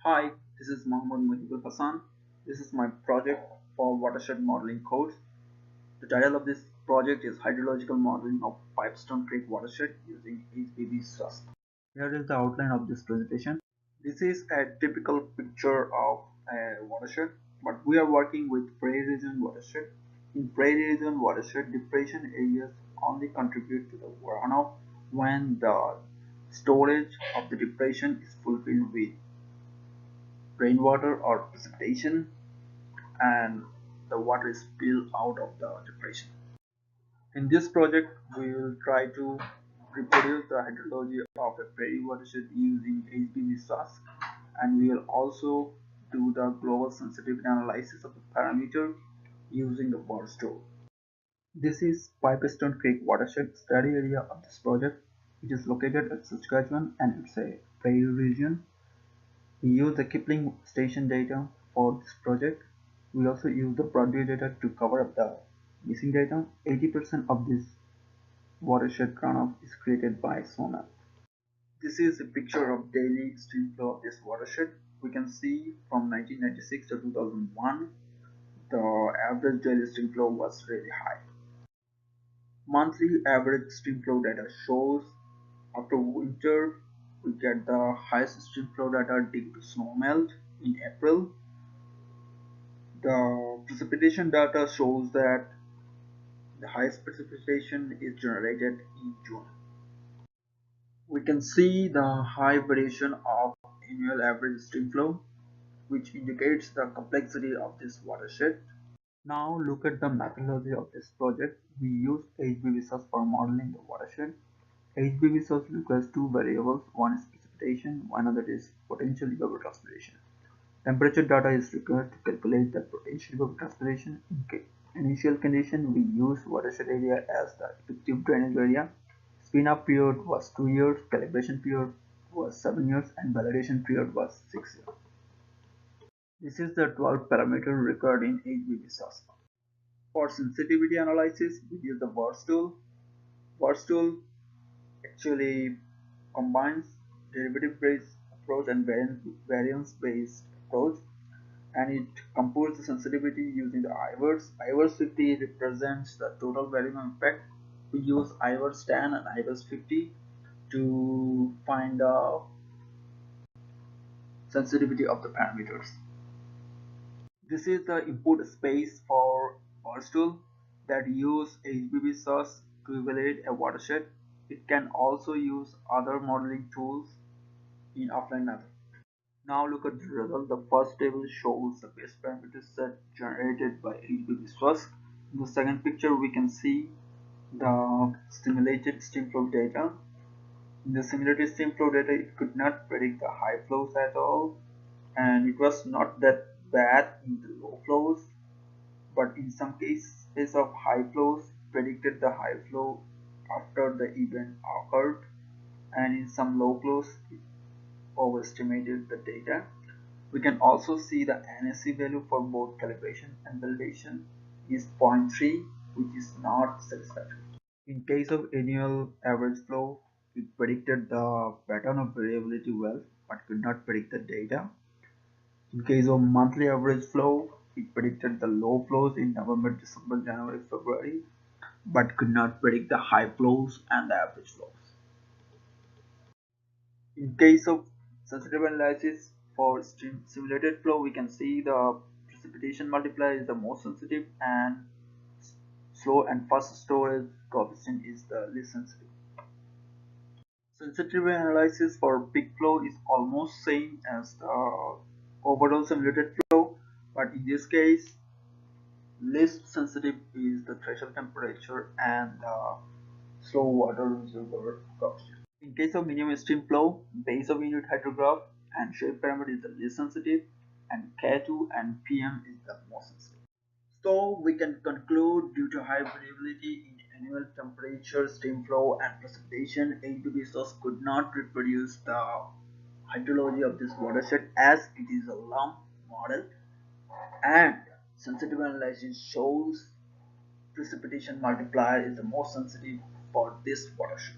Hi, this is Mohibul Hasan. This is my project for Watershed Modelling Course. The title of this project is Hydrological Modeling of Pipestone Creek Watershed using HBV-SASK. Here is the outline of this presentation. This is a typical picture of a watershed, but we are working with prairie region watershed. In prairie region watershed, depression areas only contribute to the runoff when the storage of the depression is fulfilled with rainwater or precipitation and the water is spilled out of the depression. In this project, we will try to reproduce the hydrology of a prairie watershed using HBV-SASK, and we will also do the global sensitivity analysis of the parameter using the Watershed. This is Pipestone Creek watershed study area of this project. It is located at Saskatchewan and it's a prairie region. We use the Kipling station data for this project. We also use the Broadway data to cover up the missing data. 80% of this watershed runoff is created by snowmelt. This is a picture of daily stream flow of this watershed. We can see from 1996 to 2001, the average daily stream flow was really high. Monthly average stream flow data shows after winter we get the highest stream flow data due to snowmelt in April. The precipitation data shows that the highest precipitation is generated in June. We can see the high variation of annual average stream flow, which indicates the complexity of this watershed. Now look at the methodology of this project. We use HBV-SASK for modeling the watershed. HBV-SASK requires two variables, one is precipitation, another is potential evapotranspiration. Temperature data is required to calculate the potential evapotranspiration. In initial condition, we use watershed area as the effective drainage area. Spin-up period was 2 years, calibration period was 7 years, and validation period was 6 years. This is the 12 parameter required in HBV-SASK. For sensitivity analysis, we use the VERS tool. VERS tool actually combines derivative-based approach and variance-based approach, and it computes the sensitivity using the IVERS. IVERS 50 represents the total volume impact. We use IVERS 10 and IVERS 50 to find the sensitivity of the parameters. This is the input space for VERS tool that use HBV-SASK to evaluate a watershed. It can also use other modeling tools in offline method. Now look at the result. The first table shows the base parameter set generated by HBV-SASK. In the second picture, we can see the simulated stream flow data. In the simulated stream flow data, it could not predict the high flows at all, and it was not that bad in the low flows, but in some cases of high flows, predicted the high flow after the event occurred, and in some low flows, it overestimated the data. We can also see the NSE value for both calibration and validation is 0.3, which is not satisfactory. In case of annual average flow, it predicted the pattern of variability well, but could not predict the data. In case of monthly average flow, it predicted the low flows in November, December, January, February, but could not predict the high flows and the average flows. In case of sensitive analysis for simulated flow, we can see the precipitation multiplier is the most sensitive and slow and fast storage coefficient is the least sensitive. Sensitivity analysis for peak flow is almost same as the overall simulated flow, but in this case least sensitive is the threshold temperature and the slow water reservoir coefficient. In case of minimum stream flow, base of unit hydrograph and shape parameter is the least sensitive, and K2 and PM is the most sensitive. So we can conclude due to high variability in annual temperature, stream flow and precipitation, HBV-SASK could not reproduce the hydrology of this watershed as it is a lump model, and sensitive analysis shows precipitation multiplier is the most sensitive for this watershed.